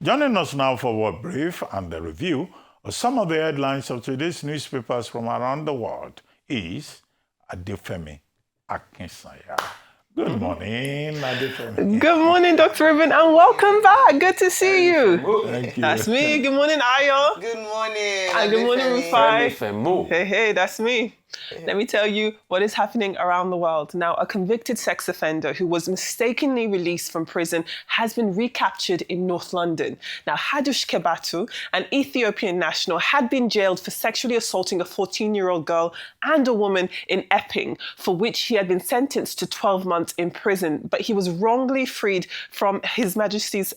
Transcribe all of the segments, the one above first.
Joining us now for World Brief and the review of some of the headlines of today's newspapers from around the world is Adefemi Akinsanya. Good morning, Adefemi. Good morning, Dr. Ruben, and welcome back. Good to see you. Thank you. That's me. Good morning, Ayo. Good morning. And good morning, Rufai. Femi. Hey, that's me. Let me tell you what is happening around the world. Now, a convicted sex offender who was mistakenly released from prison has been recaptured in North London. Now, Hadush Kebatu, an Ethiopian national, had been jailed for sexually assaulting a 14-year-old girl and a woman in Epping, for which he had been sentenced to 12 months in prison. But he was wrongly freed from His Majesty's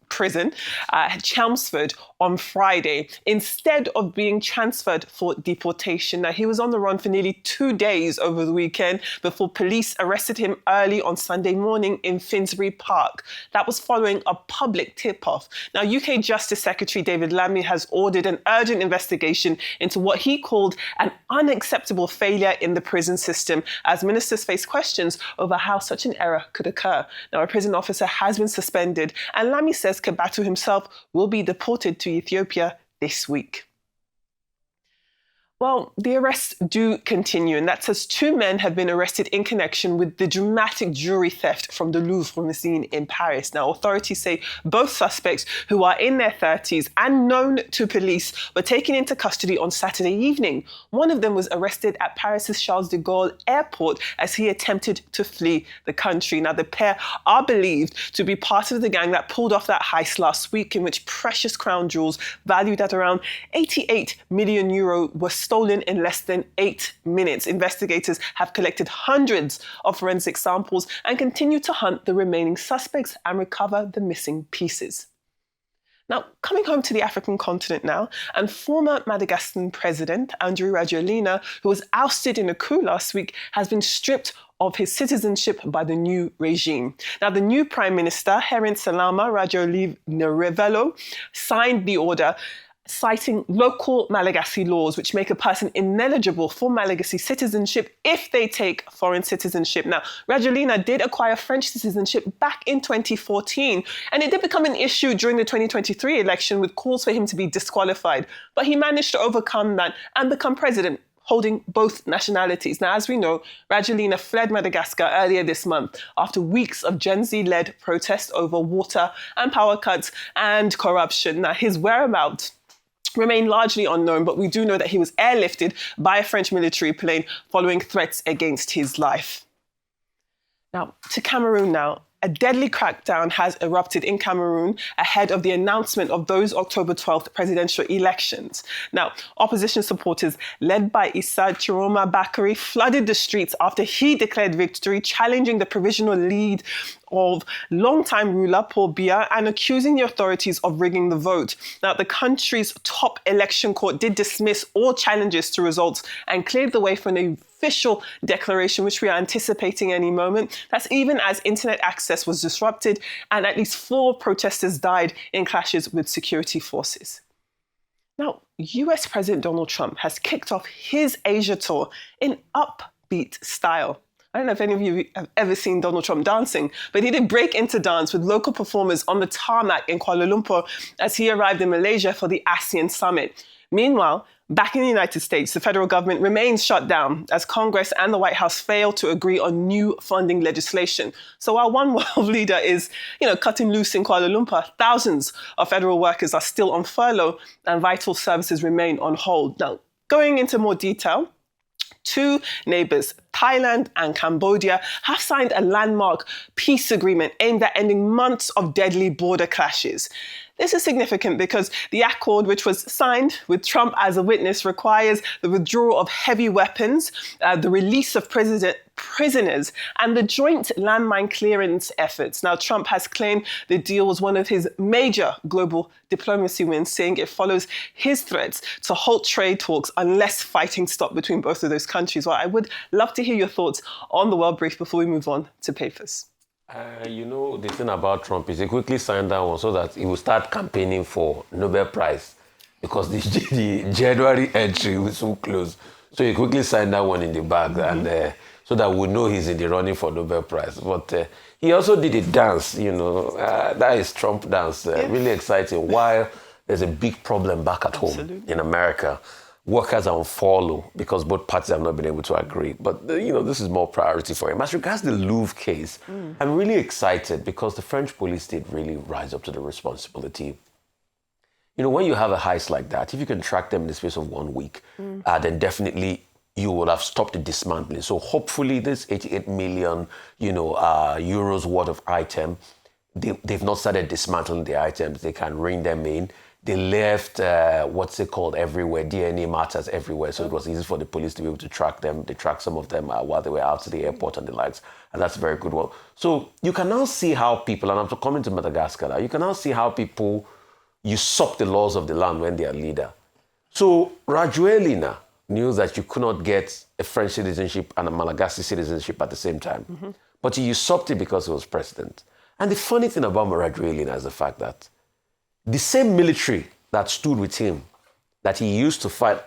prison at Chelmsford on Friday, instead of being transferred for deportation. Now, he was on the run for nearly 2 days over the weekend before police arrested him early on Sunday morning in Finsbury Park. That was following a public tip-off. Now, UK Justice Secretary David Lammy has ordered an urgent investigation into what he called an unacceptable failure in the prison system, as ministers face questions over how such an error could occur. Now, a prison officer has been suspended, and Lammy says Kebatu himself will be deported to Ethiopia this week. Well, the arrests do continue, and that's as 2 men have been arrested in connection with the dramatic jewelry theft from the Louvre Museum in Paris. Now, authorities say both suspects, who are in their 30s and known to police, were taken into custody on Saturday evening. One of them was arrested at Paris's Charles de Gaulle airport as he attempted to flee the country. Now, the pair are believed to be part of the gang that pulled off that heist last week, in which precious crown jewels valued at around €88 million were stolen in less than 8 minutes. Investigators have collected hundreds of forensic samples and continue to hunt the remaining suspects and recover the missing pieces. Now, coming home to the African continent now, and former Madagascan President Andry Rajoelina, who was ousted in a coup last week, has been stripped of his citizenship by the new regime. Now, the new Prime Minister, Herin Salama Rajoelina, signed the order, citing local Malagasy laws which make a person ineligible for Malagasy citizenship if they take foreign citizenship. Now, Rajoelina did acquire French citizenship back in 2014, and it did become an issue during the 2023 election with calls for him to be disqualified. But he managed to overcome that and become president, holding both nationalities. Now, as we know, Rajoelina fled Madagascar earlier this month after weeks of Gen Z-led protests over water and power cuts and corruption. Now, his whereabouts remain largely unknown, but we do know that he was airlifted by a French military plane following threats against his life. Now, to Cameroon now. A deadly crackdown has erupted in Cameroon ahead of the announcement of those October 12th presidential elections. Now, opposition supporters led by Issa Chiroma Bakary flooded the streets after he declared victory, challenging the provisional lead of longtime ruler Paul Biya and accusing the authorities of rigging the vote. Now, the country's top election court did dismiss all challenges to results and cleared the way for an official declaration, which we are anticipating any moment. That's even as internet access was disrupted and at least 4 protesters died in clashes with security forces. Now, US President Donald Trump has kicked off his Asia tour in upbeat style. I don't know if any of you have ever seen Donald Trump dancing, but he did break into dance with local performers on the tarmac in Kuala Lumpur as he arrived in Malaysia for the ASEAN summit. Meanwhile, back in the United States, the federal government remains shut down as Congress and the White House fail to agree on new funding legislation. So while one world leader is, cutting loose in Kuala Lumpur, thousands of federal workers are still on furlough and vital services remain on hold. Now, going into more detail, 2 neighbors, Thailand and Cambodia, have signed a landmark peace agreement aimed at ending months of deadly border clashes. This is significant because the accord, which was signed with Trump as a witness, requires the withdrawal of heavy weapons, the release of prisoners, and the joint landmine clearance efforts. Now, Trump has claimed the deal was one of his major global diplomacy wins, saying it follows his threats to halt trade talks unless fighting stops between both of those countries. Well, I would love to hear your thoughts on the World Brief before we move on to papers. The thing about Trump is he quickly signed that one so that he will start campaigning for Nobel Prize because the January entry was so close. So he quickly signed that one in the bag. And so that we know he's in the running for Nobel Prize. But he also did a dance, that is Trump dance, really exciting, while there's a big problem back at home in America. Workers are on furlough because both parties have not been able to agree. But, this is more priority for him. As regards the Louvre case, I'm really excited because the French police did really rise up to the responsibility. When you have a heist like that, if you can track them in the space of 1 week, then definitely you will have stopped the dismantling. So hopefully this 88 million, euros worth of item, they've not started dismantling the items. They can ring them in. They left, what's it called, everywhere, DNA matters everywhere. So it was easy for the police to be able to track them. They tracked some of them while they were out to the airport and the likes. And that's a very good one. So you can now see how people, and I'm coming to Madagascar now, you can now see how people usurp the laws of the land when they are leader. So Rajoelina knew that you could not get a French citizenship and a Malagasy citizenship at the same time. But he usurped it because he was president. And the funny thing about Rajoelina is the fact that the same military that stood with him, that he used to fight,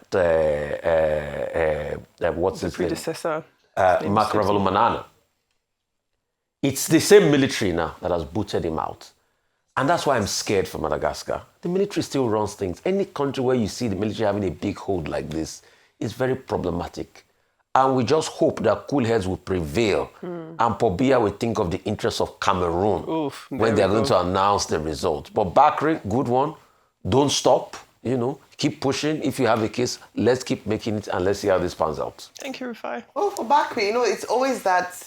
what's his predecessor, Marc Ravalomanana, it's the same military now that has booted him out. And that's why I'm scared for Madagascar. The military still runs things. Any country where you see the military having a big hold like this is very problematic. And we just hope that cool heads will prevail. And Pobia will think of the interests of Cameroon when they're going to announce the result. But Bakri, good one. Don't stop. Keep pushing. If you have a case, let's keep making it and let's see how this pans out. Thank you, Rufai. Well, for Bakri, it's always that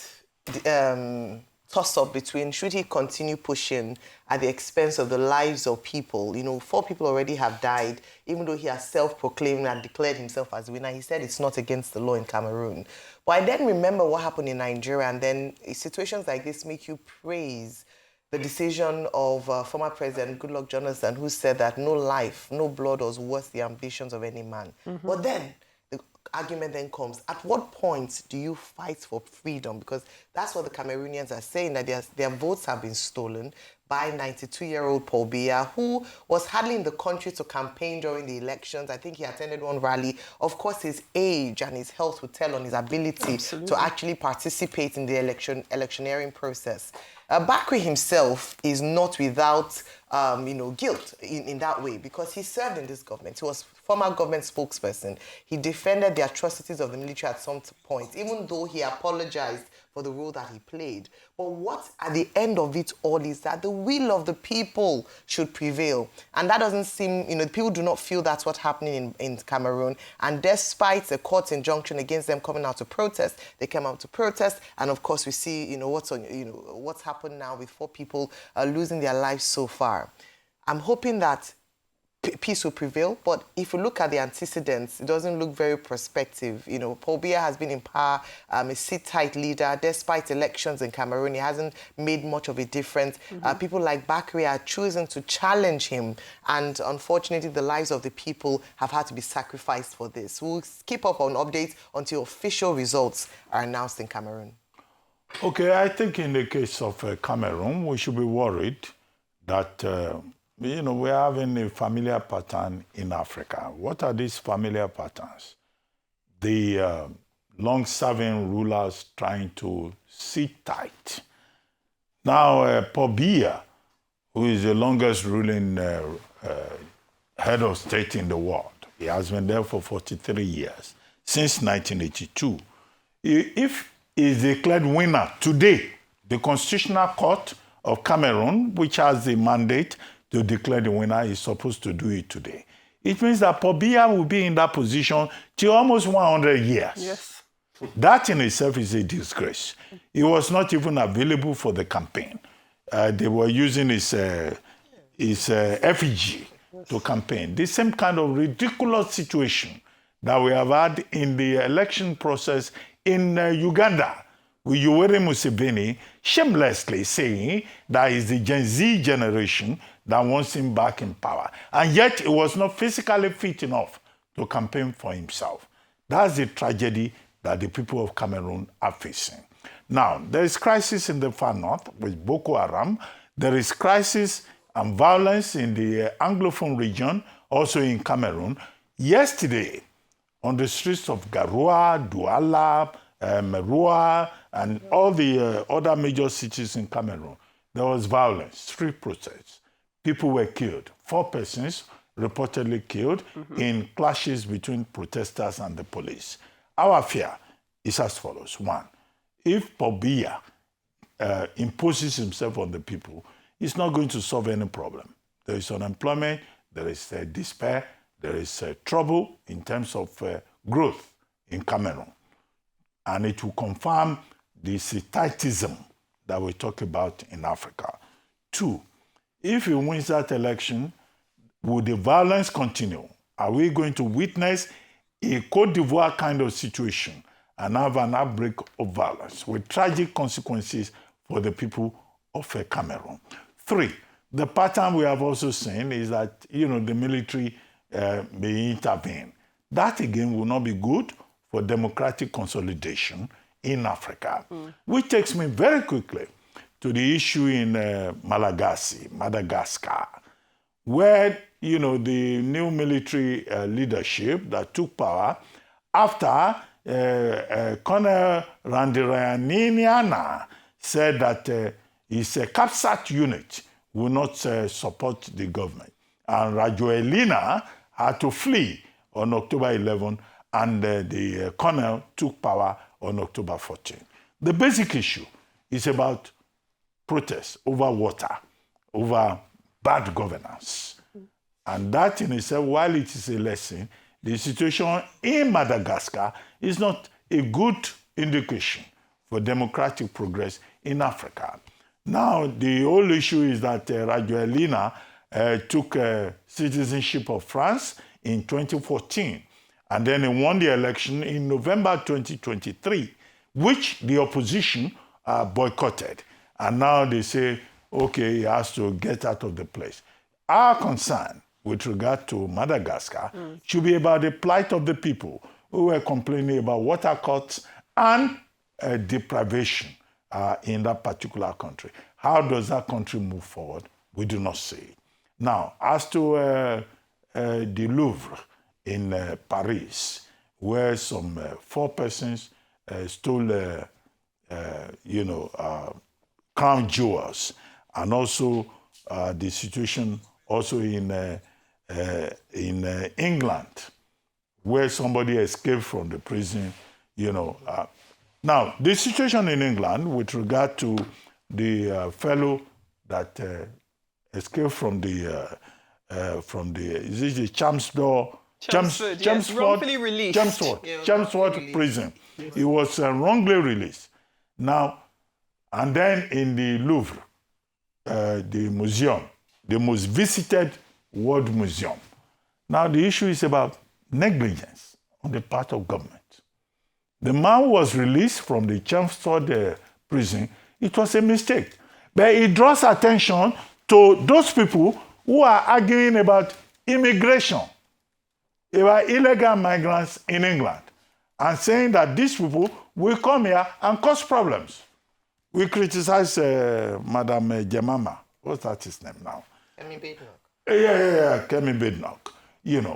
toss-up between should he continue pushing at the expense of the lives of people. 4 people already have died, even though he has self-proclaimed and declared himself as winner. He said it's not against the law in Cameroon. But I then remember what happened in Nigeria, and then situations like this make you praise the decision of former President Goodluck Jonathan, who said that no life, no blood was worth the ambitions of any man. But then argument then comes, at what point do you fight for freedom? Because that's what the Cameroonians are saying, that their votes have been stolen by 92-year-old Paul Biya, who was hardly in the country to campaign during the elections. I think he attended one rally. Of course, his age and his health would tell on his ability to actually participate in the electioneering process. Bakri himself is not without, guilt in that way, because he served in this government. He was former government spokesperson. He defended the atrocities of the military at some point, even though he apologized for the role that he played. But what, at the end of it all, is that the will of the people should prevail. And that doesn't seem, people do not feel that's what's happening in Cameroon. And despite the court's injunction against them coming out to protest, they came out to protest. And of course, we see, what's happened now with 4 people losing their lives so far. I'm hoping that peace will prevail, but if you look at the antecedents, it doesn't look very prospective. Paul Biya has been in power, a sit-tight leader. Despite elections in Cameroon, he hasn't made much of a difference. People like Bakri are choosing to challenge him, and unfortunately, the lives of the people have had to be sacrificed for this. We'll keep up on updates until official results are announced in Cameroon. Okay, I think in the case of Cameroon, we should be worried that we're having a familiar pattern in Africa. What are these familiar patterns? The long-serving rulers trying to sit tight. Now, Paul Biya, who is the longest ruling head of state in the world, he has been there for 43 years, since 1982. If he's declared winner today, the Constitutional Court of Cameroon, which has the mandate to declare the winner, is supposed to do it today. It means that Paul Biya will be in that position till almost 100 years. Yes. That in itself is a disgrace. He was not even available for the campaign. They were using his effigy to campaign. The same kind of ridiculous situation that we have had in the election process in Uganda, with Yoweri Museveni shamelessly saying that it's the Gen Z generation that wants him back in power. And yet he was not physically fit enough to campaign for himself. That's the tragedy that the people of Cameroon are facing. Now, there is crisis in the far north with Boko Haram. There is crisis and violence in the Anglophone region, also in Cameroon. Yesterday, on the streets of Garoua, Douala, Meroa, and all the other major cities in Cameroon, there was violence, street protests. People were killed. 4 persons reportedly killed in clashes between protesters and the police. Our fear is as follows. 1, if Paul Biya imposes himself on the people, it's not going to solve any problem. There is unemployment, there is despair, there is trouble in terms of growth in Cameroon. And it will confirm the setitism that we talk about in Africa. 2, if he wins that election, will the violence continue? Are we going to witness a Côte d'Ivoire kind of situation and have an outbreak of violence with tragic consequences for the people of Cameroon? 3, the pattern we have also seen is that, the military may intervene. That again will not be good for democratic consolidation in Africa. Which takes me very quickly to the issue in Madagascar, where, the new military leadership that took power after Colonel Randrianirina said that his CAPSAT unit will not support the government. And Rajoelina had to flee on October 11, and the colonel took power on October 14. The basic issue is about protests over water, over bad governance. And that in itself, while it is a lesson, the situation in Madagascar is not a good indication for democratic progress in Africa. Now, the whole issue is that Rajoelina took citizenship of France in 2014, and then he won the election in November 2023, which the opposition boycotted. And now they say, okay, he has to get out of the place. Our concern with regard to Madagascar should be about the plight of the people who were complaining about water cuts and deprivation in that particular country. How does that country move forward? We do not see it. Now, as to the Louvre in Paris, where some 4 persons stole, crown jewels, and also the situation also in England, where somebody escaped from the prison, Now, the situation in England with regard to the fellow that escaped from the is it the Chelmsford prison. Yes. He was wrongly released. Now, and then in the Louvre, the museum, the most visited world museum. Now, the issue is about negligence on the part of government. The man was released from the Chelmsford prison. It was a mistake. But it draws attention to those people who are arguing about immigration, about illegal migrants in England, and saying that these people will come here and cause problems. We criticize Madam Jemama. What's that his name now? Kemi Badenoch. Yeah, Kemi Badenoch.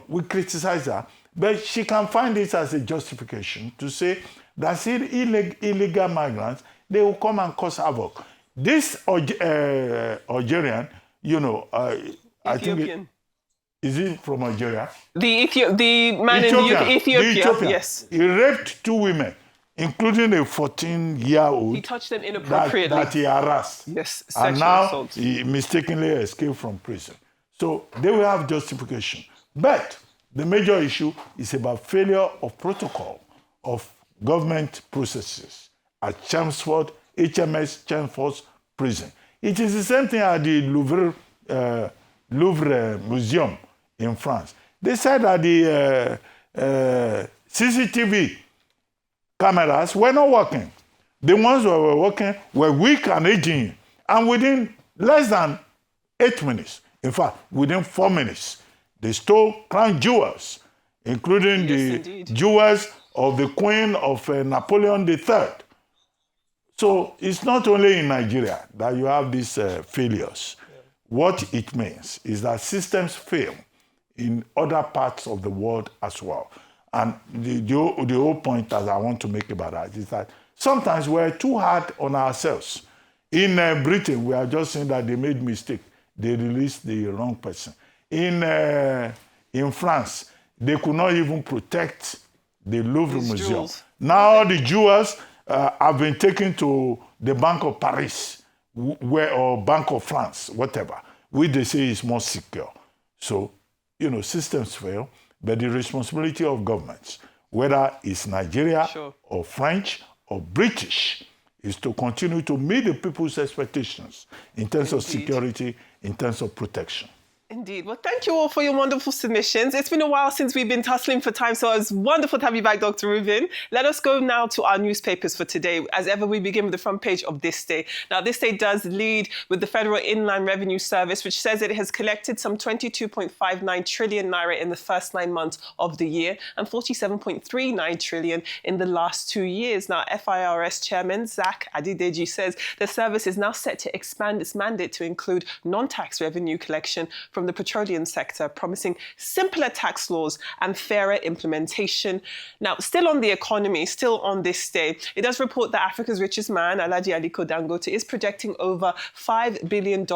We criticize her, but she can find it as a justification to say that illegal migrants, they will come and cause havoc. This Algerian, I think is he from Algeria? The man Ethiopian. In Ethiopia, yes. He raped 2 women, including a 14-year-old. He touched them inappropriately. That he harassed. Yes, and now assault. He mistakenly escaped from prison. So they will have justification. But the major issue is about failure of protocol of government processes at Chelmsford, HMS Chelmsford prison. It is the same thing at the Louvre Museum in France. They said that the CCTV cameras were not working. The ones that were working were weak and aging. And within less than 8 minutes, in fact, within 4 minutes, they stole crown jewels, including jewels of the Queen of Napoleon III. So it's not only in Nigeria that you have these failures. Yeah. What it means is that systems fail in other parts of the world as well. And the whole point that I want to make about that is that sometimes we're too hard on ourselves. In Britain, we are just saying that they made mistake. They released the wrong person. In France, they could not even protect the Louvre Museum. Jewels. Now the jewels have been taken to the Bank of Paris or Bank of France, whatever, which they say is more secure. So, systems fail, but the responsibility of governments, whether it's Nigeria or French or British, is to continue to meet the people's expectations in terms of security, in terms of protection. Indeed. Well, thank you all for your wonderful submissions. It's been a while since we've been tussling for time, so it's wonderful to have you back, Dr. Reuben. Let us go now to our newspapers for today. As ever, we begin with the front page of This Day. Now, This Day does lead with the Federal Inland Revenue Service, which says it has collected some 22.59 trillion naira in the first 9 months of the year and 47.39 trillion in the last 2 years. Now, FIRS Chairman Zach Adideji says the service is now set to expand its mandate to include non-tax revenue collection from the petroleum sector, promising simpler tax laws and fairer implementation. Now, still on the economy, still on This Day, it does report that Africa's richest man, Alhaji Aliko Dangote, is projecting over $5 billion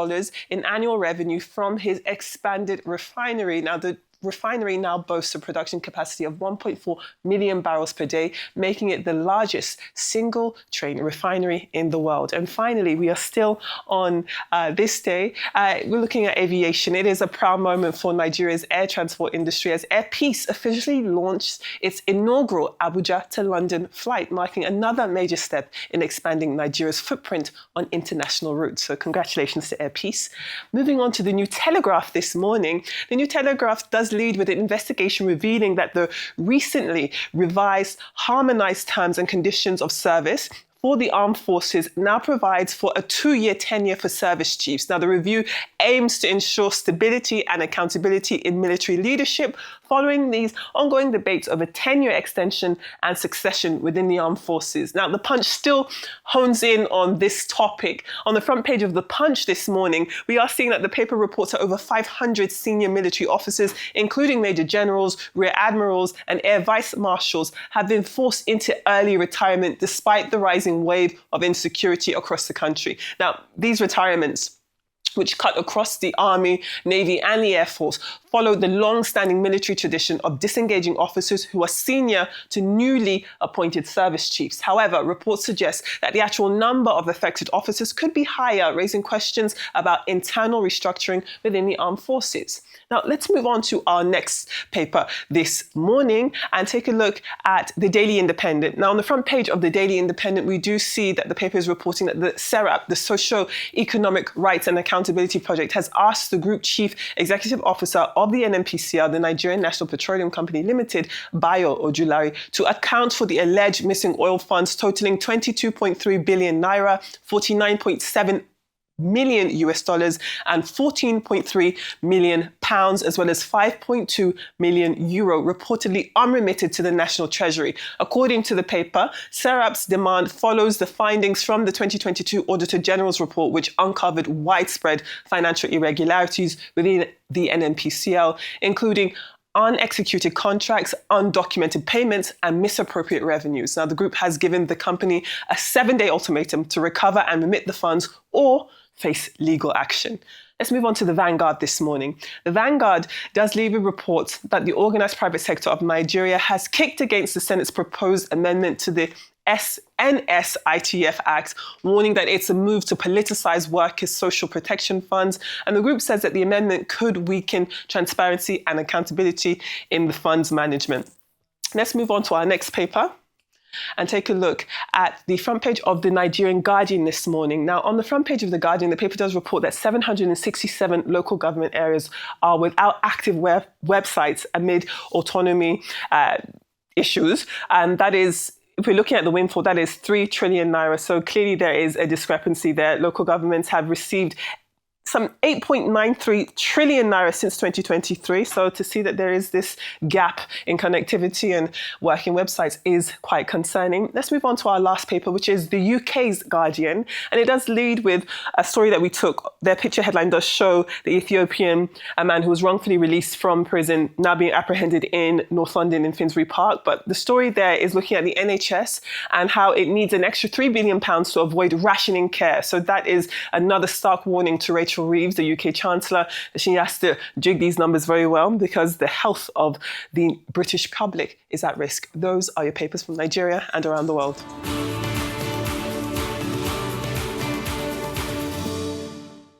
in annual revenue from his expanded refinery. Now, the refinery now boasts a production capacity of 1.4 million barrels per day, making it the largest single train refinery in the world. And finally, we are still on This Day. We're looking at aviation. It is a proud moment for Nigeria's air transport industry as Air Peace officially launched its inaugural Abuja to London flight, marking another major step in expanding Nigeria's footprint on international routes. So congratulations to Air Peace. Moving on to the New Telegraph this morning. The New Telegraph does lead with an investigation revealing that the recently revised harmonized terms and conditions of service for the armed forces now provides for a 2-year tenure for service chiefs. Now, the review aims to ensure stability and accountability in military leadership following these ongoing debates over tenure extension and succession within the armed forces. Now, the Punch still hones in on this topic. On the front page of the Punch this morning, we are seeing that the paper reports that over 500 senior military officers, including major generals, rear admirals, and air vice marshals, have been forced into early retirement despite the rising wave of insecurity across the country. Now, these retirements, which cut across the Army, Navy, and the Air Force, followed the long-standing military tradition of disengaging officers who are senior to newly appointed service chiefs. However, reports suggest that the actual number of affected officers could be higher, raising questions about internal restructuring within the armed forces. Now, let's move on to our next paper this morning and take a look at the Daily Independent. Now, on the front page of the Daily Independent, we do see that the paper is reporting that the SERAP, the Socio-Economic Rights and Accountability Project, has asked the Group Chief Executive Officer of the NNPCL, the Nigerian National Petroleum Company Limited, Bayo Ojulari, to account for the alleged missing oil funds totaling 22.3 billion naira, 49.7 million US dollars and 14.3 million pounds, as well as 5.2 million euro reportedly unremitted to the National Treasury. According to the paper, SERAP's demand follows the findings from the 2022 Auditor General's report, which uncovered widespread financial irregularities within the NNPCL, including unexecuted contracts, undocumented payments, and misappropriate revenues. Now, the group has given the company a 7-day ultimatum to recover and remit the funds or face legal action. Let's move on to the Vanguard this morning. The Vanguard does leave a report that the organised private sector of Nigeria has kicked against the Senate's proposed amendment to the NSITF Act, warning that it's a move to politicize workers' social protection funds. And the group says that the amendment could weaken transparency and accountability in the funds management. Let's move on to our next paper and take a look at the front page of the Nigerian Guardian this morning. Now, on the front page of the Guardian, the paper does report that 767 local government areas are without active websites amid autonomy issues. And that is, if we're looking at the windfall, that is 3 trillion naira. So clearly there is a discrepancy there. Local governments have received some 8.93 trillion naira since 2023. So to see that there is this gap in connectivity and working websites is quite concerning. Let's move on to our last paper, which is the UK's Guardian. And it does lead with a story that we took. Their picture headline does show the Ethiopian, a man who was wrongfully released from prison, now being apprehended in North London in Finsbury Park. But the story there is looking at the NHS and how it needs an extra £3 billion to avoid rationing care. So that is another stark warning to Rachel Reeves, the UK Chancellor. She has to jig these numbers very well because the health of the British public is at risk. Those are your papers from Nigeria and around the world.